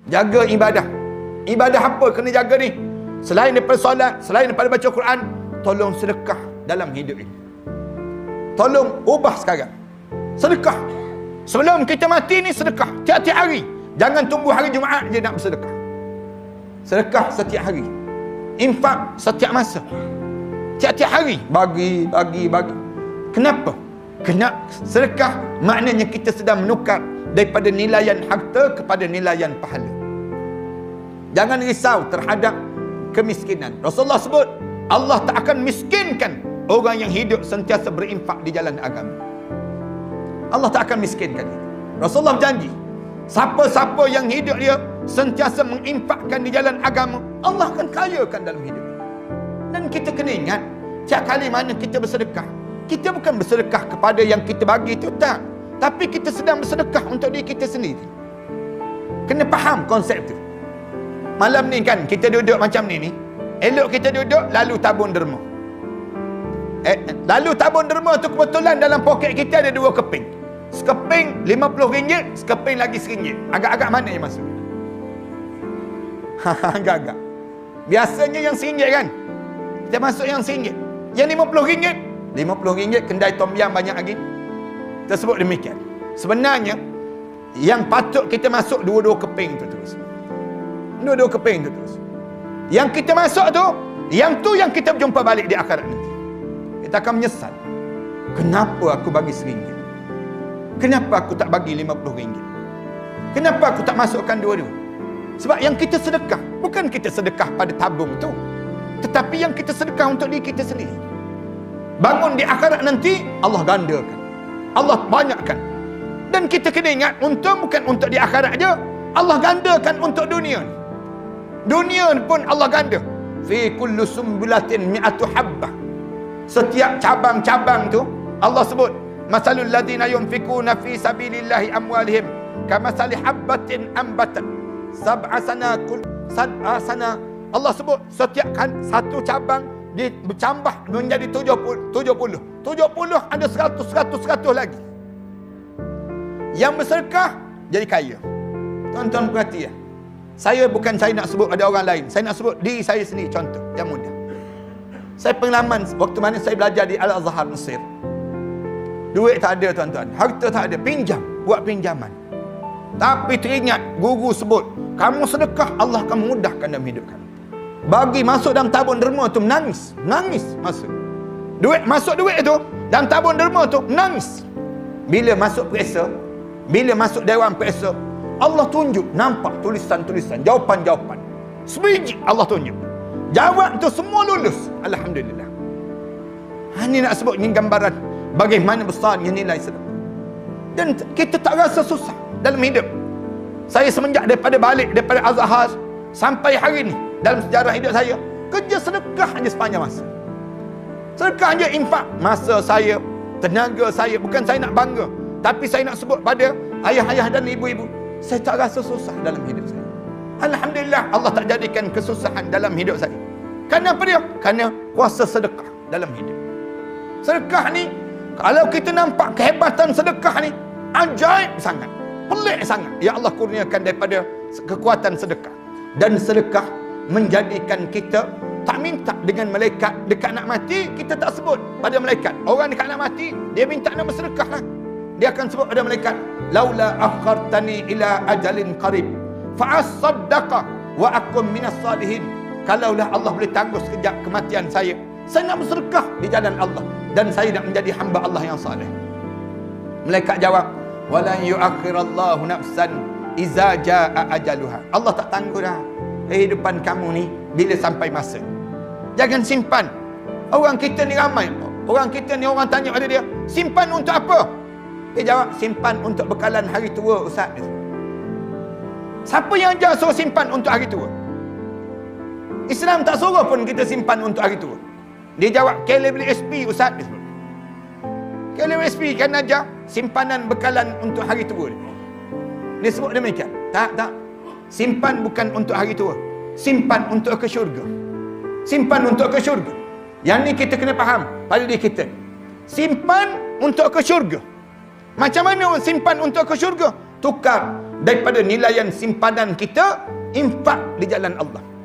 Jaga ibadah. Ibadah apa kena jaga ni? Selain daripada solat, selain daripada baca Quran, tolong sedekah dalam hidup ini. Tolong ubah sekarang. Sedekah. Sebelum kita mati ni sedekah. Tiap-tiap hari. Jangan tunggu hari Jumaat je nak bersedekah. Sedekah setiap hari. Infak setiap masa. Tiap-tiap hari. Bagi. Kenapa? Kena sedekah maknanya kita sedang menukar daripada nilaian harta kepada nilaian pahala. Jangan risau terhadap kemiskinan. Rasulullah sebut, Allah tak akan miskinkan orang yang hidup sentiasa berinfak di jalan agama. Allah tak akan miskinkan dia. Rasulullah janji, siapa-siapa yang hidup dia sentiasa menginfakkan di jalan agama, Allah akan kayakan dalam hidup. Dan kita kena ingat, tiap kali mana kita bersedekah, kita bukan bersedekah kepada yang kita bagi itu, tak. Tapi kita sedang bersedekah untuk diri kita sendiri. Kena faham konsep tu. Malam ni kan kita duduk macam ni. Elok kita duduk lalu tabung derma. Lalu tabung derma tu kebetulan dalam poket kita ada 2 keping. Sekeping RM50, sekeping lagi RM1. Agak-agak mana yang masuk? Agak-agak. Biasanya yang RM1 kan? Kita masuk yang RM1. Yang RM50, RM50 kedai tom yam banyak lagi. Tersebut demikian. Sebenarnya yang patut kita masuk 2-2 keping tu terus. 2-2 keping tu terus. Yang kita masuk tu, yang kita berjumpa balik di akhirat nanti. Kita akan menyesal. Kenapa aku bagi RM1? Kenapa aku tak bagi RM50? Kenapa aku tak masukkan 2-2? Sebab yang kita sedekah, bukan kita sedekah pada tabung tu, tetapi yang kita sedekah untuk diri kita sendiri. Bangun di akhirat nanti, Allah gandakan, Allah banyakkan. Dan kita kena ingat, untung bukan untuk di akhirat je, Allah gandakan untuk dunia ni. Dunia pun Allah ganda. Fi kullu sumbulatin mi'atu habbah. Setiap cabang-cabang tu Allah sebut, masalul ladina yunfikuna fi sabilillahi amwalihim kamasali habbatin ambatat sab'a sana. Allah sebut setiap satu cabang bercambah menjadi 70. 70 ada 100 lagi. Yang bersedekah jadi kaya. Tuan-tuan perhati ya. Saya nak sebut ada orang lain. Saya nak sebut diri saya sendiri, contoh yang mudah. Saya pengalaman waktu mana saya belajar di Al-Azhar Mesir. Duit tak ada tuan-tuan, harta tak ada, pinjam, buat pinjaman. Tapi teringat guru sebut, kamu sedekah Allah akan memudahkan dalam hidup kamu. Bagi masuk dalam tabung derma tu menangis masuk. Masuk duit tu dalam tabung derma tu menangis. Bila masuk periksa, bila masuk dewan periksa, Allah tunjuk, nampak tulisan-tulisan, jawapan-jawapan. Sebiji Allah tunjuk. Jawab tu semua lulus. Alhamdulillah. Ini nak sebut ni gambaran bagaimana besarnya nilai sedekah. Dan kita tak rasa susah dalam hidup. Saya semenjak balik daripada Azhar sampai hari ni, dalam sejarah hidup saya, kerja sedekah aja sepanjang masa. Sedekah aja, infak masa saya, tenaga saya. Bukan saya nak bangga, tapi saya nak sebut pada ayah-ayah dan ibu-ibu, saya tak rasa susah dalam hidup saya. Alhamdulillah, Allah tak jadikan kesusahan dalam hidup saya. Kerana apa dia? Kerana kuasa sedekah dalam hidup. Sedekah ni, kalau kita nampak kehebatan sedekah ni, ajaib sangat, pelik sangat. Ya Allah kurniakan daripada kekuatan sedekah. Dan sedekah menjadikan kita tak minta dengan malaikat dekat nak mati. Kita tak sebut pada malaikat. Orang dekat nak mati, dia minta nak bersedekah lah. Dia akan sebut pada malaikat, laula akhartani ila ajalin qarib fa asaddaqa wa akum minas salihin. Kalaulah Allah boleh tangguh sekejap kematian saya nak bersedekah di jalan Allah dan saya nak menjadi hamba Allah yang saleh. Malaikat jawab, walan yuakhirallahu nafsan iza jaa ajaluha. Allah tak tangguh dah kehidupan kamu ni bila sampai masa. Jangan simpan. Orang kita ni ramai. Orang kita ni, orang tanya pada dia, simpan untuk apa? Dia jawab, simpan untuk bekalan hari tua, Ustaz. Siapa yang ajar suruh simpan untuk hari tua? Islam tak suruh pun kita simpan untuk hari tua. Dia jawab, KLSP, Ustaz. KLSP kan ajar simpanan bekalan untuk hari tua. Dia sebut demikian. Tak. Simpan bukan untuk hari tua. Simpan untuk ke syurga. Simpan untuk ke syurga. Yang ni kita kena faham pada diri kita. Simpan untuk ke syurga. Macam mana simpan untuk ke syurga? Tukar daripada nilaian simpanan kita, infak di jalan Allah.